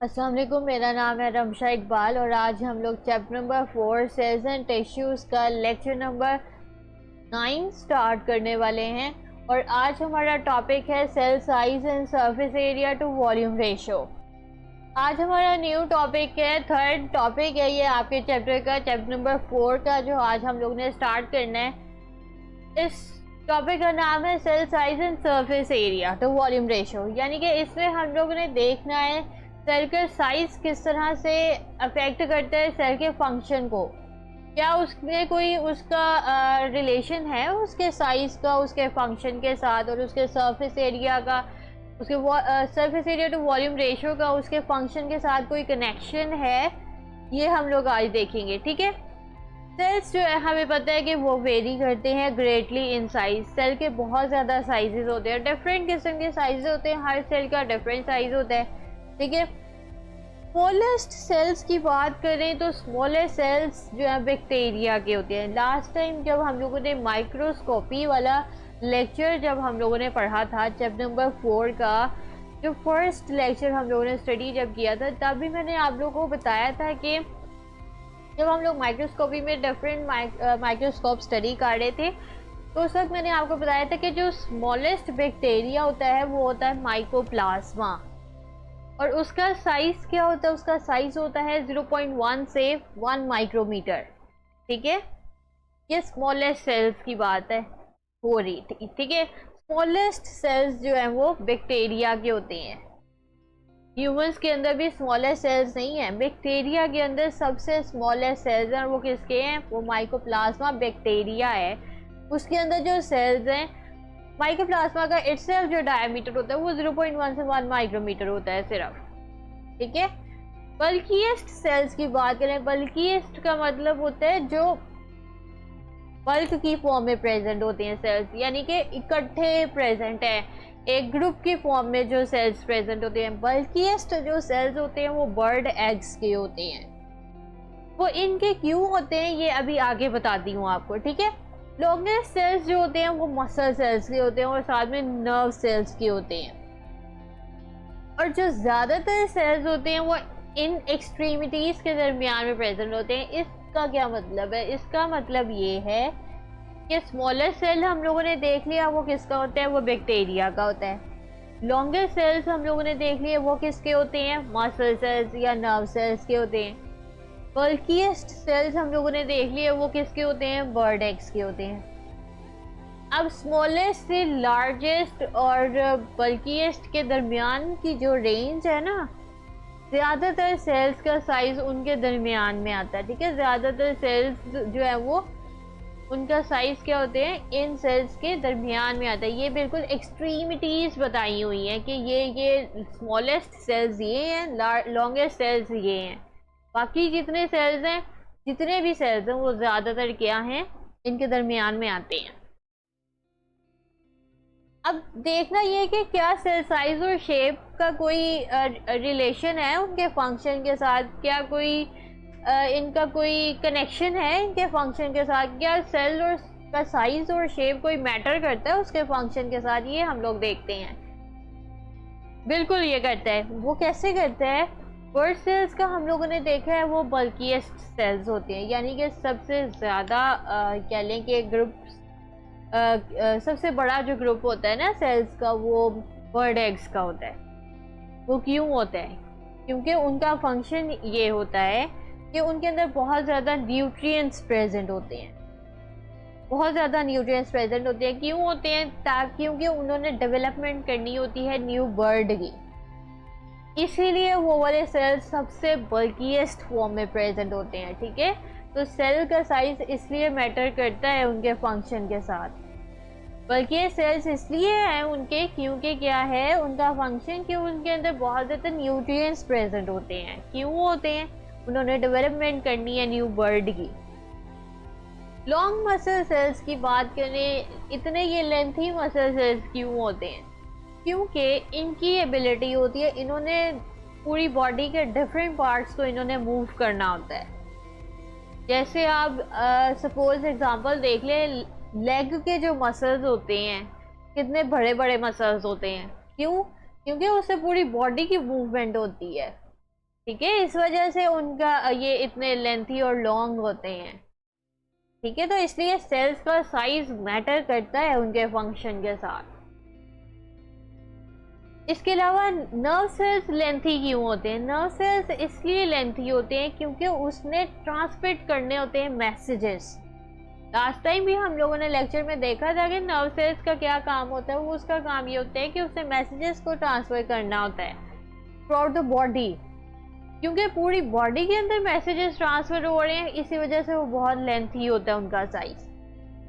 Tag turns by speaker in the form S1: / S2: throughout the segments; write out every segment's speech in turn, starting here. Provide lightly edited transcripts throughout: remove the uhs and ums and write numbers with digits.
S1: अस्सलाम वालेकुम, मेरा नाम है रमशा इकबाल और आज हम लोग chapter number 4 cells and tissues का लेक्चर नंबर 9 स्टार्ट करने वाले हैं। और आज हमारा टॉपिक है cell size and surface area to volume ratio. आज हमारा न्यू टॉपिक है, थर्ड टॉपिक है ये आपके चैप्टर का, चैप्टर नंबर 4 का, जो आज हम लोग ने स्टार्ट करना है। इस टॉपिक का नाम है cell size and surface area to volume ratio, यानी कि इसमें हम लोगों ने देखना है सेल का साइज किस तरह से अफेक्ट करता है सेल के फंक्शन को। क्या उसमें कोई उसका रिलेशन है उसके साइज का उसके फंक्शन के साथ, और उसके सरफेस एरिया का, उसके surface area to volume ratio का उसके फंक्शन के साथ कोई कनेक्शन है। ये हम लोग आज देखेंगे, ठीक है। सेल्स जो है हमें पता है कि वो वेरी करते हैं ग्रेटली इन साइज। सेल के बहुत ज़्यादा साइजेस होते हैं, डिफरेंट किस्म के साइजेस होते हैं, हर सेल का डिफरेंट साइज होता है, ठीक है। स्मॉलेस्ट सेल्स की बात करें तो स्मॉलेस्ट सेल्स जो है बैक्टीरिया के होते हैं। लास्ट टाइम जब हम लोगों ने माइक्रोस्कोपी वाला लेक्चर जब हम लोगों ने पढ़ा था चैप्टर नंबर 4 का, जो फर्स्ट लेक्चर हम लोगों ने स्टडी जब किया था, तब भी मैंने आप लोगों को बताया था कि जब हम लोग माइक्रोस्कोपी में डिफरेंट माइक्रोस्कोप स्टडी कर रहे थे, तो उस वक्त मैंने आपको बताया था कि जो स्मॉलेस्ट बैक्टीरिया होता है वो होता है माइकोप्लाज्मा, और उसका साइज क्या होता है, उसका साइज होता है 0.1 से 1 माइक्रोमीटर, ठीक है। ये स्मॉलेस्ट सेल्स की बात है हो रही, ठीक है। स्मॉलेस्ट सेल्स जो है वो बैक्टीरिया के होते हैं। ह्यूमंस के अंदर भी स्मॉलेस्ट सेल्स नहीं है, बैक्टीरिया के अंदर सबसे स्मॉलेस्ट सेल्स हैं, वो किसके हैं, वो माइकोप्लाज्मा बैक्टीरिया है। उसके अंदर जो सेल्स हैं, माइकोप्लाज्मा का इटसेल्फ जो डायमीटर होता है वो 0.1 से 1 माइक्रोमीटर होता है सिर्फ, ठीक है। बल्किएस्ट सेल्स की बात करें, बल्किएस्ट का मतलब होता है जो बल्क की फॉर्म में प्रेजेंट होते हैं सेल्स, यानी कि इकट्ठे प्रेजेंट है, एक ग्रुप की फॉर्म में जो सेल्स प्रेजेंट होते हैं। बल्किएस्ट जो सेल्स होते हैं वो बर्ड एग्स के होते हैं। वो इनके क्यों होते हैं ये अभी आगे बताती हूँ आपको, ठीक है। लॉन्गेस्ट सेल्स जो होते हैं वो मसल सेल्स के होते हैं और साथ में नर्व सेल्स के होते हैं। और जो ज़्यादातर सेल्स होते हैं वो इन एक्सट्रीमिटीज़ के दरमियान में प्रेजेंट होते हैं। इसका क्या मतलब है, इसका मतलब ये है कि स्मॉलेस्ट सेल हम लोगों ने देख लिया वो किसका होता है, वो बैक्टीरिया का होता है। लॉन्गेस्ट सेल्स हम लोगों ने देख लिए वो किसके होते हैं, मसल सेल्स या नर्व सेल्स के होते हैं। बल्किएस्ट सेल्स हम लोगों ने देख लिए वो किसके होते हैं, बर्ड एग्स के होते हैं। अब स्मॉलेस्ट से लार्जेस्ट और बल्किएस्ट के दरमियान की जो रेंज है ना, ज़्यादातर सेल्स का साइज उनके दरमियान में आता है, ठीक है। ज़्यादातर सेल्स जो है वो उनका साइज क्या होते हैं, इन सेल्स के दरमियान में आता है। ये बिल्कुल एक्सट्रीमिटीज बताई हुई हैं कि ये स्मॉलेस्ट सेल्स ये हैं, लॉन्गेस्ट सेल्स ये हैं। बाकी जितने सेल्स हैं, जितने भी सेल्स हैं वो ज़्यादातर क्या हैं, इनके दरमियान में आते हैं। अब देखना ये कि क्या सेल साइज और शेप का कोई रिलेशन है उनके फंक्शन के साथ, क्या कोई इनका कोई कनेक्शन है इनके फंक्शन के साथ, क्या सेल और का साइज और शेप कोई मैटर करता है उसके फंक्शन के साथ, ये हम लोग देखते हैं। बिल्कुल ये करता है। वो कैसे करता है, बर्ड सेल्स का हम लोगों ने देखा है वो बल्किएस्ट सेल्स होते हैं, यानी कि सबसे ज़्यादा कह लें कि ग्रुप, सबसे बड़ा जो ग्रुप होता है ना सेल्स का, वो बर्ड एग्स का होता है। वो क्यों होता है, क्योंकि उनका फंक्शन ये होता है कि उनके अंदर बहुत ज़्यादा न्यूट्रिएंट्स प्रेजेंट होते हैं, बहुत ज़्यादा न्यूट्रिएंट्स प्रेजेंट होते हैं। क्यों होते हैं, ताकि क्योंकि उन्होंने डेवलपमेंट करनी होती है न्यू बर्ड की, इसीलिए वो वाले सेल्स सबसे बल्किएस्ट फॉर्म में प्रेजेंट होते हैं, ठीक है। तो सेल का साइज इसलिए मैटर करता है उनके फंक्शन के साथ। बल्कि ये सेल्स इसलिए हैं उनके, क्योंकि क्या है उनका फंक्शन, कि उनके अंदर बहुत ज़्यादा न्यूट्रिएंट्स प्रेजेंट होते हैं। क्यों होते हैं, उन्होंने डेवलपमेंट करनी है न्यू बर्ड की। लॉन्ग मसल सेल्स की बात करें, इतने ये लेंथी मसल सेल्स क्यों होते हैं, क्योंकि इनकी एबिलिटी होती है, इन्होंने पूरी बॉडी के डिफरेंट पार्ट्स को इन्होंने मूव करना होता है। जैसे आप सपोज एग्जांपल देख लें, लेग के जो मसल्स होते हैं कितने बड़े बड़े मसल्स होते हैं, क्यों, क्योंकि उससे पूरी बॉडी की मूवमेंट होती है। ठीक है, इस वजह से उनका ये इतने लेंथी और लॉन्ग होते हैं। ठीक है, तो इसलिए सेल्स का साइज मैटर करता है उनके फंक्शन के साथ। इसके अलावा नर्व सेल्स लेंथी क्यों होते हैं? नर्व सेल्स इसलिए लेंथी होते हैं क्योंकि उसने ट्रांसमिट करने होते हैं मैसेजेस। लास्ट टाइम भी हम लोगों ने लेक्चर में देखा था कि नर्व सेल्स का क्या काम होता है। वो उसका काम ये होता है कि उसे मैसेजेस को ट्रांसफर करना होता है थ्रू आउट द बॉडी, क्योंकि पूरी बॉडी के अंदर मैसेजेस ट्रांसफर हो रहे हैं। इसी वजह से वो बहुत लेंथी होता है उनका साइज,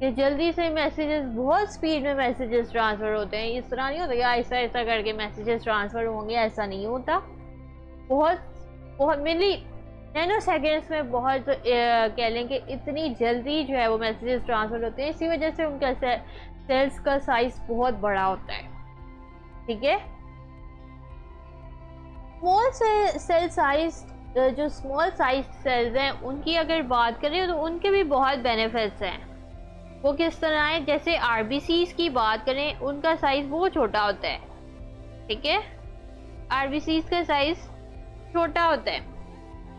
S1: कि जल्दी से मैसेजेस, बहुत स्पीड में मैसेजेस ट्रांसफर होते हैं। इस तरह नहीं होता कि ऐसा ऐसा करके मैसेजेस ट्रांसफर होंगे, ऐसा नहीं होता। बहुत बहुत मिली नैनो सेकेंड्स में बहुत कह लें कि इतनी जल्दी जो है वो मैसेजेस ट्रांसफर होते हैं। इसी वजह से उनका सेल्स का साइज बहुत बड़ा होता है। ठीक है, स्मॉल सेल साइज, जो स्मॉल साइज सेल्स हैं उनकी अगर बात करें तो उनके भी बहुत बेनिफिट्स हैं। वो किस तरह है? जैसे आरबीसीज की बात करें, उनका साइज बहुत छोटा होता है। ठीक है, आरबीसीज का साइज छोटा होता है।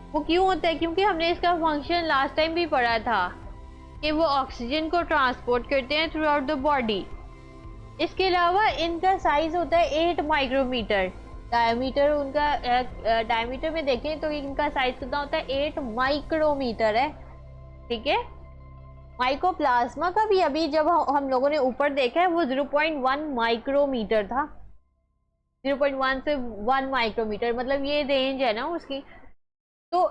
S1: वो क्यों होता है? क्योंकि हमने इसका फंक्शन लास्ट टाइम भी पढ़ा था कि वो ऑक्सीजन को ट्रांसपोर्ट करते हैं थ्रू आउट द बॉडी। इसके अलावा इनका साइज होता है 8 माइक्रोमीटर। डायमीटर उनका डायमीटर में देखें तो इनका साइज कितना होता है? 8 माइक्रोमीटर है। ठीक है, माइकोप्लाज्मा का भी अभी जब हम लोगों ने ऊपर देखा है वो 0.1 माइक्रोमीटर था। 0.1 से 1 माइक्रोमीटर, मतलब ये रेंज है ना उसकी। तो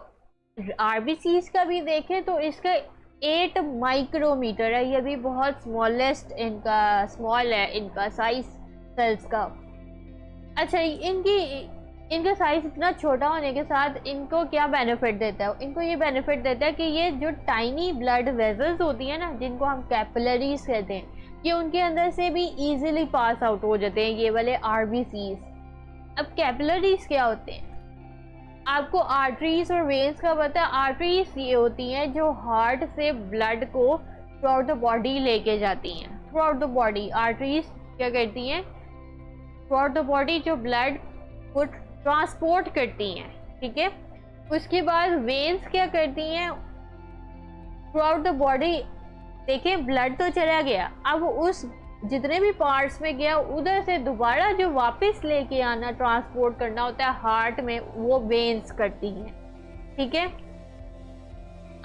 S1: आरबीसीज का भी देखें तो इसका 8 माइक्रोमीटर है। ये भी बहुत स्मॉलेस्ट, इनका स्मॉल है इनका साइज सेल्स का। अच्छा, इनका साइज इतना छोटा होने के साथ इनको क्या बेनिफिट देता है? इनको ये बेनिफिट देता है कि ये जो टाइनी ब्लड वेजल्स होती है ना, जिनको हम कैपिलरीज कहते हैं, ये उनके अंदर से भी इजीली पास आउट हो जाते हैं, ये वाले आरबीसीज। अब कैपिलरीज क्या होते हैं? आपको आर्टरीज और वेन्स का पता है। आर्टरीज ये होती हैं जो हार्ट से ब्लड को थ्रू आउट द बॉडी लेके जाती हैं। Through out the body arteries क्या करती हैं? थ्रू आउट द बॉडी जो ब्लड को ट्रांसपोर्ट करती हैं। ठीक है, उसके बाद वेन्स क्या करती हैं? थ्रू आउट द बॉडी, देखिए ब्लड तो चला गया, अब उस जितने भी पार्ट्स में गया उधर से दोबारा जो वापस लेके आना, ट्रांसपोर्ट करना होता है हार्ट में, वो वेन्स करती हैं। ठीक है,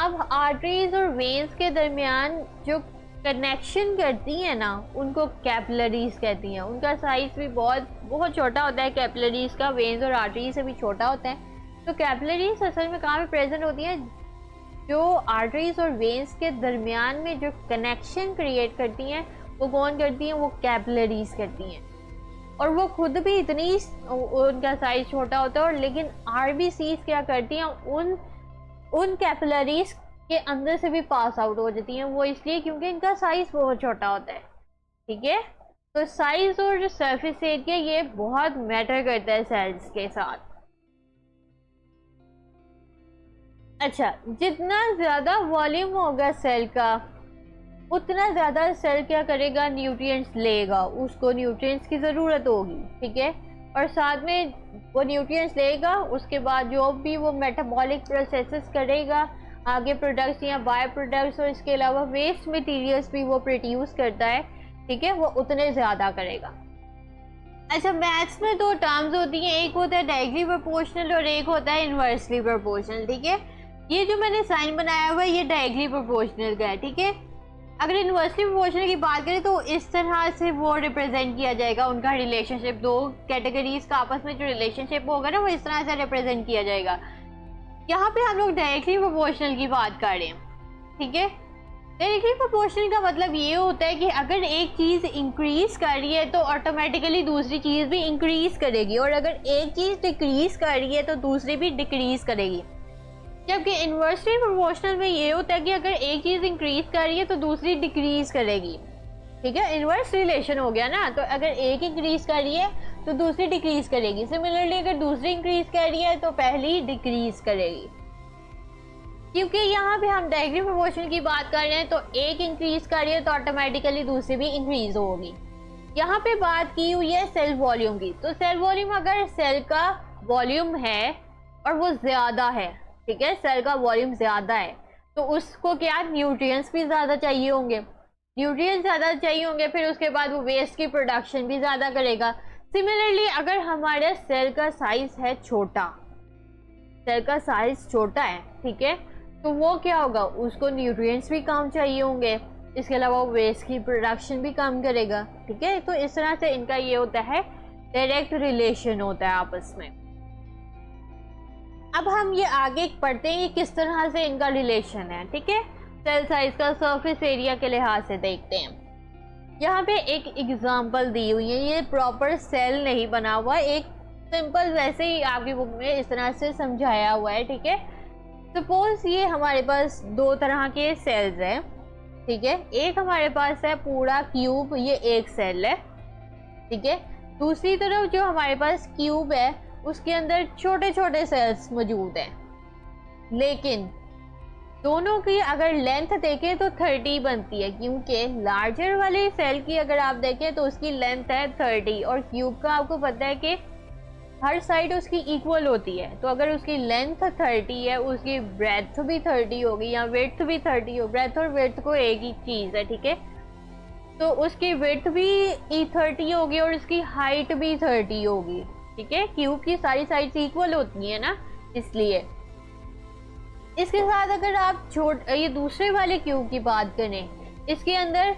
S1: अब आर्टरीज और वेन्स के दरमियान जो कनेक्शन करती हैं ना, उनको कैपिलरीज कहती हैं। उनका साइज भी बहुत बहुत छोटा होता है कैपिलरीज का, वेन्स और आर्टरीज से भी छोटा होता है। तो कैपिलरीज असल में कहाँ पे प्रेजेंट होती हैं? जो आर्टरीज और वेन्स के दरमियान में जो कनेक्शन क्रिएट करती हैं, वो कौन करती हैं? वो कैपिलरीज करती हैं। और वो खुद भी इतनी, उनका साइज छोटा होता है। और लेकिन आरबीसीज क्या करती हैं? उन कैपिलरीज के अंदर से भी पास आउट हो जाती हैं। वो इसलिए क्योंकि इनका साइज बहुत छोटा होता है। ठीक है, तो साइज और जो सरफेस एरिया ये बहुत मैटर करता है सेल्स के साथ। अच्छा, जितना ज्यादा वॉल्यूम होगा सेल का, उतना ज़्यादा सेल क्या करेगा? न्यूट्रिएंट्स लेगा, उसको न्यूट्रिएंट्स की ज़रूरत होगी। ठीक है, और साथ में वो न्यूट्रिएंट्स लेगा, उसके बाद जो भी वो मेटाबॉलिक प्रोसेसेस करेगा, आगे प्रोडक्ट्स या बाय प्रोडक्ट्स, और इसके अलावा वेस्ट मटेरियल्स भी वो प्रोड्यूस करता है। ठीक है, वो उतने ज़्यादा करेगा। अच्छा, मैथ्स में दो टर्म्स होती हैं, एक होता है डायरेक्टली प्रोपोर्शनल और एक होता है इन्वर्सली प्रोपोर्शनल। ठीक है, ये जो मैंने साइन बनाया हुआ है ये डायरेक्टली प्रोपोर्शनल का है। ठीक है, अगर इन्वर्सली प्रोपोर्शनल की बात करें तो इस तरह से वो रिप्रेजेंट किया जाएगा, उनका रिलेशनशिप, दो कैटेगरीज का आपस में जो रिलेशनशिप होगा ना, वो इस तरह से रिप्रेजेंट किया जाएगा। यहाँ पे हम लोग डायरेक्टली प्रोपोर्शनल की बात कर रहे हैं। ठीक है, डायरेक्टली प्रोपोर्शनल का मतलब ये होता है कि अगर एक चीज़ इंक्रीज कर रही है तो ऑटोमेटिकली दूसरी चीज़ भी इंक्रीज करेगी, और अगर एक चीज़ डिक्रीज कर रही है तो दूसरी भी डिक्रीज करेगी। जबकि इन्वर्सली प्रोपोर्शनल में ये होता है कि अगर एक चीज़ इंक्रीज कर रही है तो दूसरी डिक्रीज करेगी। ठीक है, इन्वर्स रिलेशन हो गया ना। तो अगर एक इंक्रीज कर रही है तो दूसरी डिक्रीज करेगी। सिमिलरली अगर दूसरी इंक्रीज कर रही है तो पहली डिक्रीज करेगी। क्योंकि यहाँ पे हम डायरेक्टली प्रोपोर्शनल की बात कर रहे हैं, तो एक इंक्रीज कर रही है तो ऑटोमेटिकली दूसरी भी इंक्रीज होगी। यहाँ पे बात की हुई है सेल वॉल्यूम की। तो सेल वॉल्यूम, अगर सेल का वॉल्यूम है और वो ज़्यादा है, ठीक है, सेल का वॉल्यूम ज़्यादा है, तो उसको क्या न्यूट्रिएंट्स भी ज़्यादा चाहिए होंगे, न्यूट्रिएंट्स ज़्यादा चाहिए होंगे, फिर उसके बाद वो वेस्ट की प्रोडक्शन भी ज़्यादा करेगा। सिमिलरली अगर हमारे सेल का साइज है छोटा, सेल का साइज छोटा है, ठीक है, तो वो क्या होगा, उसको न्यूट्रिएंट्स भी कम चाहिए होंगे, इसके अलावा वेस्ट की प्रोडक्शन भी कम करेगा, ठीक है। तो इस तरह से इनका ये होता है, डायरेक्ट रिलेशन होता है आपस में। अब हम ये आगे पढ़ते हैं कि किस तरह से इनका रिलेशन है, ठीक है। सेल साइज का सरफेस एरिया के लिहाज से देखते हैं। यहाँ पे एक एग्जांपल दी हुई है, ये प्रॉपर सेल नहीं बना हुआ, एक सिंपल वैसे ही आपकी बुक में इस तरह से समझाया हुआ है, ठीक है। सपोज ये हमारे पास दो तरह के सेल्स हैं, ठीक है, एक हमारे पास है पूरा क्यूब, ये एक सेल है, ठीक है। दूसरी तरफ जो हमारे पास क्यूब है उसके अंदर छोटे छोटे सेल्स मौजूद हैं, लेकिन दोनों की अगर लेंथ देखें तो 30 बनती है, क्योंकि लार्जर वाले सेल की अगर आप देखें तो उसकी लेंथ है 30 और क्यूब का आपको पता है कि हर साइड उसकी इक्वल होती है, तो अगर उसकी लेंथ 30 है उसकी ब्रेथ भी 30 होगी या विड्थ भी 30 हो, ब्रेथ और विड्थ को एक ही चीज़ है, ठीक है, तो उसकी विड्थ भी 30 होगी और उसकी हाइट भी 30 होगी, ठीक है। क्यूब की सारी साइड्स इक्वल होती है ना, इसलिए। इसके साथ अगर आप ये दूसरे वाले क्यूब की बात करें, इसके अंदर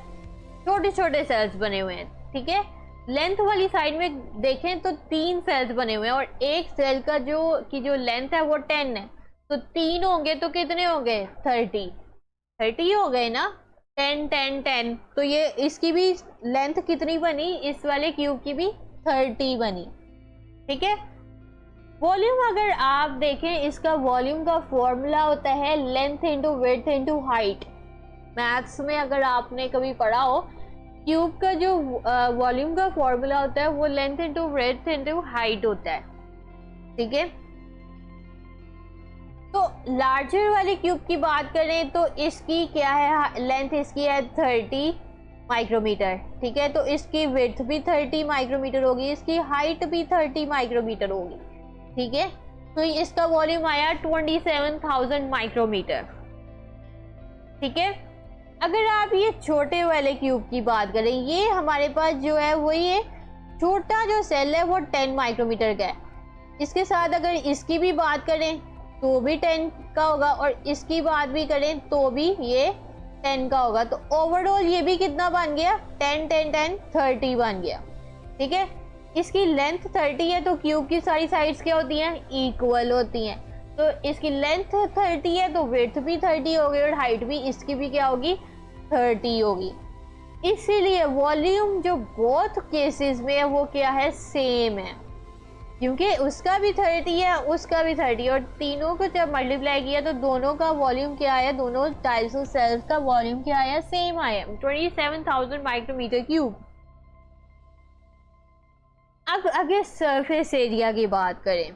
S1: छोटे छोटे सेल्स बने हुए हैं, ठीक है। लेंथ वाली साइड में देखें तो 3 सेल्स बने हुए हैं और एक सेल का जो लेंथ है वो 10 है, तो 3 होंगे तो कितने हो गए, 30 हो गए ना, 10 10 10, तो ये इसकी भी लेंथ कितनी बनी, इस वाले क्यूब की भी 30 बनी, ठीक है। वॉल्यूम अगर आप देखें, इसका वॉल्यूम का फॉर्मूला होता है length into width into height. Maths में अगर आपने कभी पढ़ा हो, क्यूब का जो वॉल्यूम का फॉर्मूला होता है वो length into width into height होता है, ठीक है। तो लार्जर वाले क्यूब की बात करें तो इसकी क्या है, लेंथ इसकी है 30 माइक्रोमीटर, ठीक है, तो इसकी विड्थ भी 30 माइक्रोमीटर होगी, इसकी हाइट भी 30 माइक्रोमीटर होगी, ठीक है। तो इसका वॉल्यूम आया 27,000 माइक्रोमीटर, ठीक है। अगर आप ये छोटे वाले क्यूब की बात करें, ये हमारे पास जो है वो ये छोटा जो सेल है वो 10 माइक्रोमीटर का है, इसके साथ अगर इसकी भी बात करें तो भी 10 का होगा और इसकी बात भी करें तो भी ये 10 का होगा, तो ओवरऑल ये भी कितना बन गया, 10 10 10 30 बन गया, ठीक है। इसकी लेंथ 30 है तो क्यूब की सारी साइड्स क्या होती हैं, इक्वल होती हैं, तो इसकी लेंथ 30 है तो विड्थ भी 30 होगी और हाइट भी इसकी भी क्या होगी, 30 होगी। इसीलिए वॉल्यूम जो बोथ केसेस में है वो क्या है, सेम है, क्योंकि उसका भी 30 है उसका भी 30 और तीनों को जब मल्टीप्लाई किया तो दोनों का वॉल्यूम क्या आया, दोनों टाइप्स ऑफ सेल्स का वॉल्यूम क्या आया, सेम आया, 27,000 माइक्रोमीटर क्यूब। अब अगर सरफेस एरिया की बात करें,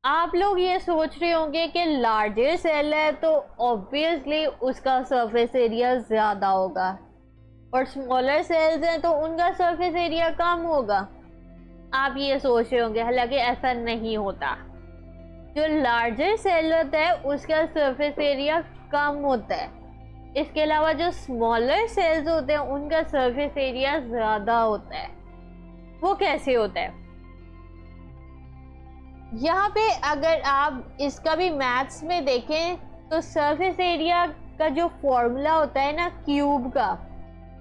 S1: आप लोग ये सोच रहे होंगे कि लार्जर सेल है तो ऑब्वियसली उसका सरफेस एरिया ज़्यादा होगा और स्मॉलर सेल्स हैं तो उनका सरफेस एरिया कम होगा, आप ये सोच रहे होंगे, हालांकि ऐसा नहीं होता। जो लार्जर सेल होता है उसका सरफेस एरिया कम होता है, इसके अलावा जो स्मॉलर सेल्स होते हैं उनका सरफेस एरिया ज़्यादा होता है। वो कैसे होता है, यहाँ पे अगर आप इसका भी मैथ्स में देखें तो सरफेस एरिया का जो फॉर्मूला होता है ना क्यूब का,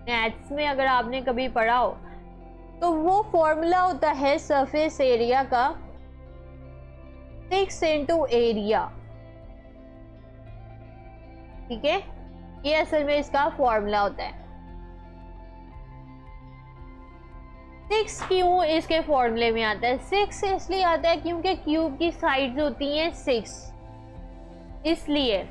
S1: मैथ्स में अगर आपने कभी पढ़ा हो तो वो फॉर्मूला होता है सरफेस एरिया का 6 इंटू एरिया, ठीक है, ये असल में इसका फॉर्मूला होता है। 6 क्यों इसके फॉर्मूले में आता है, 6 इसलिए आता है क्योंकि क्यूब की साइड्स होती हैं 6 इसलिए,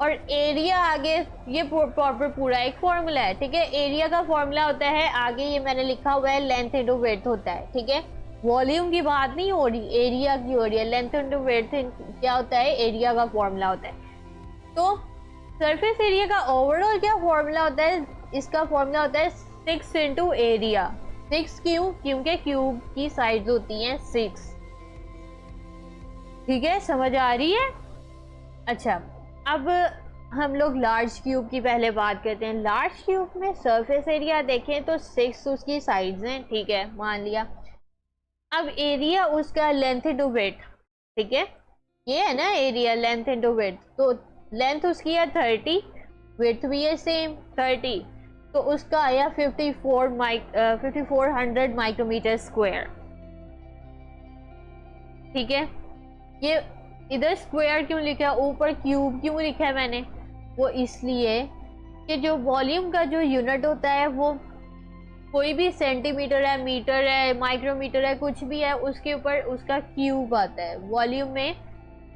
S1: और एरिया आगे ये प्रॉपर पूरा एक फॉर्मूला है, ठीक है। एरिया का फॉर्मूला होता है आगे ये मैंने लिखा हुआ है लेंथ इंटू विड्थ होता है, ठीक है। वॉल्यूम की बात नहीं हो रही, एरिया की हो रही है, लेंथ इंटू विड्थ क्या होता है, एरिया का फॉर्मूला होता है। तो सरफेस एरिया का ओवरऑल क्या फॉर्मूला होता है, इसका फॉर्मूला होता है 6 इंटू एरिया। 6 क्यों, क्योंकि क्यूब की साइड्स होती हैं 6, ठीक है, समझ आ रही है? अच्छा, अब हम लोग लार्ज क्यूब की पहले बात करते हैं। लार्ज क्यूब में सरफेस एरिया देखें तो 6 उसकी साइड्स हैं, ठीक है, मान लिया। अब एरिया उसका लेंथ इनटू विड्थ, ठीक है, ये है ना एरिया, लेंथ इनटू विड्थ। तो लेंथ उसकी है 30, विड्थ भी है सेम 30, तो उसका आया 5400 माइक्रोमीटर स्क्वायर। ठीक है, ये इधर स्क्वायर क्यों लिखा है, ऊपर क्यूब क्यों लिखा है मैंने, वो इसलिए कि जो वॉल्यूम का जो यूनिट होता है वो कोई भी सेंटीमीटर है, मीटर है, माइक्रोमीटर है, कुछ भी है, उसके ऊपर उसका क्यूब आता है। वॉल्यूम में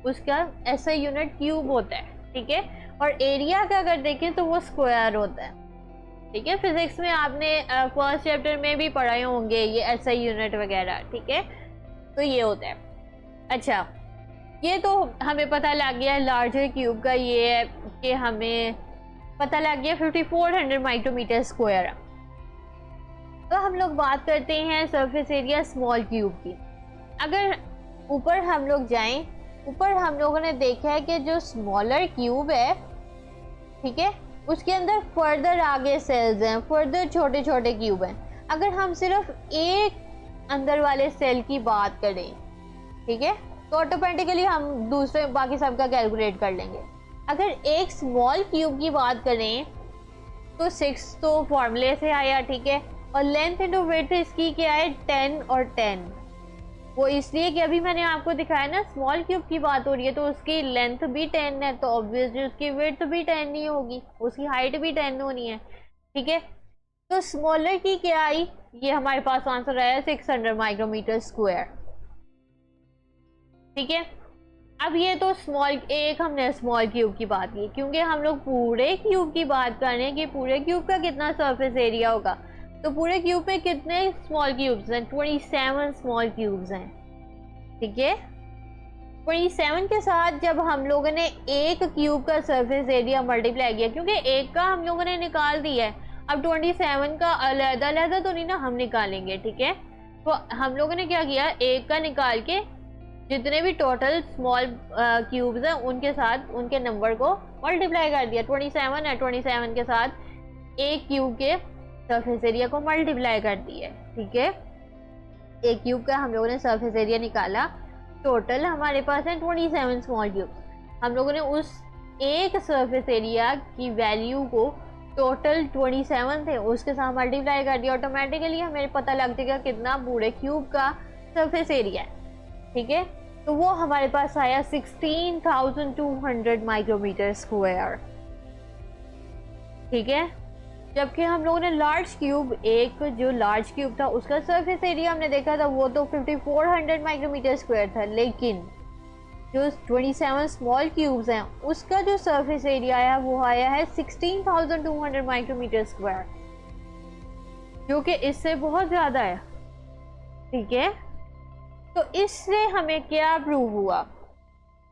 S1: उसका ऐसा यूनिट क्यूब होता है, ठीक है। और एरिया का अगर देखें तो वो स्क्वायर होता है, ठीक है। फिजिक्स में आपने फर्स्ट चैप्टर में भी पढ़ाए होंगे ये ऐसा यूनिट वगैरह, ठीक है। तो ये होता है। अच्छा, ये तो हमें पता लग गया लार्जर क्यूब का, ये है कि हमें पता लग गया 5400 माइक्रोमीटर स्क्वायर। तो हम लोग बात करते हैं सरफेस एरिया स्मॉल क्यूब की। अगर ऊपर हम लोग जाएं, ऊपर हम लोगों ने देखा है कि जो स्मॉलर क्यूब है, ठीक है, उसके अंदर फर्दर आगे सेल्स हैं, फर्दर छोटे छोटे क्यूब हैं। अगर हम सिर्फ एक अंदर वाले सेल की बात करें, ठीक है, तो ऑटोमेटिकली हम दूसरे बाकी सब का कैलकुलेट कर लेंगे। अगर एक स्मॉल क्यूब की बात करें तो 6 तो फॉर्मूले से आया, ठीक है। और लेंथ इनटू विड्थ इसकी क्या है, 10 और 10। वो इसलिए कि अभी मैंने आपको दिखाया ना स्मॉल क्यूब की बात हो रही है, तो उसकी लेंथ भी 10 है, तो ऑब्वियसली उसकी विड्थ भी 10 नहीं होगी, उसकी हाइट भी 10 होनी है, ठीक है। तो स्मॉलर की क्या आई, ये हमारे पास आंसर आया 600 माइक्रोमीटर स्क्वायर, ठीक है। अब ये तो स्मॉल, एक हमने स्मॉल क्यूब की बात की, क्योंकि हम लोग पूरे क्यूब की बात कर रहे हैं कि पूरे क्यूब का कितना सरफेस एरिया होगा। तो पूरे क्यूब में कितने स्मॉल क्यूब्स हैं, 27 स्मॉल क्यूब्स हैं, ठीक है। 27 के साथ जब हम लोगों ने एक क्यूब का सरफेस एरिया मल्टीप्लाई किया, क्योंकि एक का हम लोगों ने निकाल दिया है, अब 27 का अलग अलग तो नहीं ना हम निकालेंगे, ठीक है। तो हम लोगों ने क्या किया, एक का निकाल के जितने भी टोटल स्मॉल क्यूब्स हैं उनके साथ उनके नंबर को मल्टीप्लाई कर दिया। 27 है, 27 के साथ एक क्यूब के सरफेस एरिया को मल्टीप्लाई कर दिया, ठीक है। एक क्यूब का हम लोगों ने सरफेस एरिया निकाला, टोटल हमारे पास है 27 स्मॉल क्यूब। हम लोगों ने उस एक सरफेस एरिया की वैल्यू को टोटल 27 थे उसके साथ मल्टीप्लाई कर दिया, ऑटोमेटिकली हमें पता लग जाएगा कितना पूरे क्यूब का सरफेस एरिया है, ठीक है। तो वो हमारे पास आया 16,200 माइक्रोमीटर स्क्वायर, ठीक है। जबकि हम लोगों ने लार्ज क्यूब, एक जो लार्ज क्यूब था उसका सरफेस एरिया हमने देखा था वो तो 5400 माइक्रोमीटर स्क्वायर था, लेकिन जो 27 स्मॉल क्यूब्स हैं उसका जो सरफेस एरिया आया वो आया है 16,200 माइक्रोमीटर स्क्वायर, जो कि इससे बहुत ज़्यादा है, ठीक है। तो इससे हमें क्या प्रूव हुआ,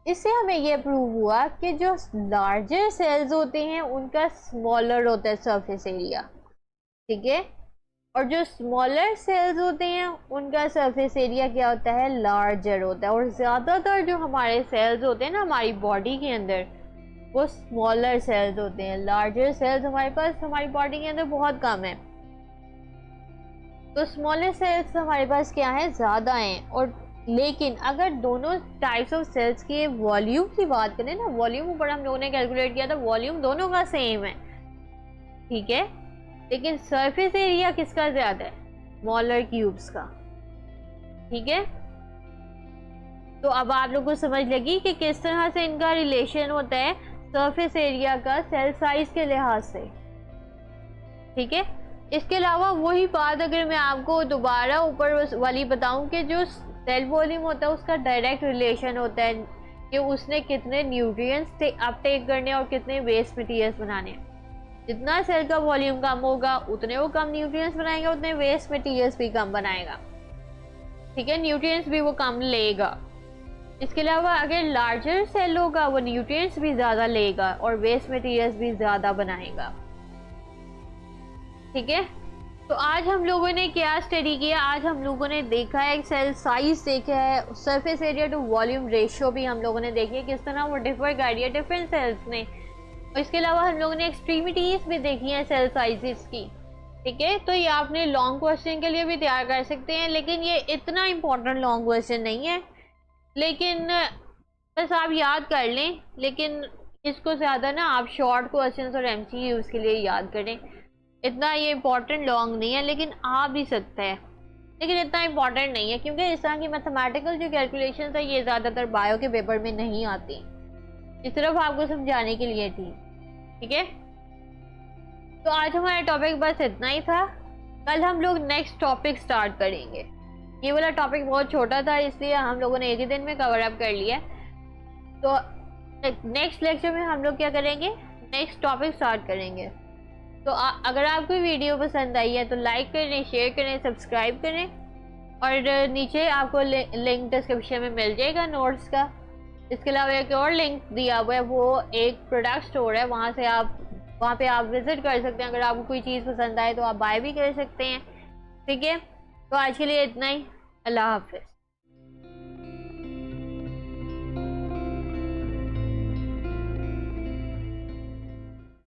S1: इससे हमें ये प्रूव हुआ कि जो लार्जर सेल्स होते हैं उनका स्मॉलर होता है सरफेस एरिया, ठीक है। और जो स्मॉलर सेल्स होते हैं उनका सरफेस एरिया क्या होता है, लार्जर होता है। और ज़्यादातर जो हमारे सेल्स होते हैं ना हमारी बॉडी के अंदर, वो स्मॉलर सेल्स होते हैं। लार्जर सेल्स हमारे पास हमारी बॉडी के अंदर बहुत कम है, तो स्मॉलर सेल्स हमारे पास क्या है, ज़्यादा हैं। और लेकिन अगर दोनों टाइप्स ऑफ सेल्स के वॉल्यूम की बात करें ना, वॉल्यूम ऊपर हम लोगों ने कैलकुलेट किया था, वॉल्यूम दोनों का सेम है, ठीक है, लेकिन सरफेस एरिया किसका ज़्यादा है, स्मॉलर क्यूब्स का, ठीक है। तो अब आप लोग को समझ लगी कि किस तरह से इनका रिलेशन होता है सरफेस एरिया का सेल साइज के लिहाज से, ठीक है। इसके अलावा वही बात अगर मैं आपको दोबारा ऊपर वाली बताऊं कि जो सेल वॉल्यूम होता है उसका डायरेक्ट रिलेशन होता है कि उसने कितने न्यूट्रिएंट्स अपटेक करने और कितने वेस्ट मटेरियल्स बनाने। जितना सेल का वॉल्यूम कम होगा उतने वो कम न्यूट्रिएंट्स बनाएगा, उतने वेस्ट मटेरियल्स भी कम बनाएगा, ठीक है, न्यूट्रिएंट्स भी वो कम लेगा। इसके अलावा अगर लार्जर सेल होगा वो न्यूट्रिएंट्स भी ज़्यादा लेगा और वेस्ट मटेरियल्स भी ज़्यादा बनाएगा, ठीक है। तो आज हम लोगों ने क्या स्टडी किया, आज हम लोगों ने देखा है सेल साइज देखा है, surface area to volume ratio भी हम लोगों ने देखी है, किस तरह वो डिफर कर रही है डिफरेंट सेल्स में। और इसके अलावा हम लोगों ने एक्सट्रीमिटीज भी देखी हैं सेल साइजेस की। ठीक है, तो ये आपने लॉन्ग क्वेश्चन के लिए भी तैयार कर सकते हैं, लेकिन ये इतना इम्पोर्टेंट लॉन्ग क्वेश्चन नहीं है, लेकिन बस आप याद कर लें। लेकिन इसको ज़्यादा ना आप शॉर्ट क्वेश्चन और MCQs के लिए याद करें। इतना ये इम्पोर्टेंट लॉन्ग नहीं है, लेकिन आ भी सकता है, लेकिन इतना इम्पोर्टेंट नहीं है, क्योंकि इस तरह की मैथमेटिकल जो कैलकुलेशन है ये ज़्यादातर बायो के पेपर में नहीं आती, इस तरफ आपको समझाने के लिए थी। ठीक है, तो आज हमारा टॉपिक बस इतना ही था। कल हम लोग नेक्स्ट टॉपिक स्टार्ट करेंगे। ये वाला टॉपिक बहुत छोटा था, इसलिए हम लोगों ने एक ही दिन में कवर अप कर लिया। तो नेक्स्ट लेक्चर में हम लोग क्या करेंगे, नेक्स्ट टॉपिक स्टार्ट करेंगे। तो अगर आपको वीडियो पसंद आई है तो लाइक करें, शेयर करें, सब्सक्राइब करें, और नीचे आपको लिंक डिस्क्रिप्शन में मिल जाएगा नोट्स का। इसके अलावा एक और लिंक दिया हुआ है, वो एक प्रोडक्ट स्टोर है, वहाँ पे आप विजिट कर सकते हैं। अगर आपको कोई चीज़ पसंद आए तो आप बाय भी कर सकते हैं। ठीक है, तो आज के लिए इतना ही। अल्लाह हाफिज़।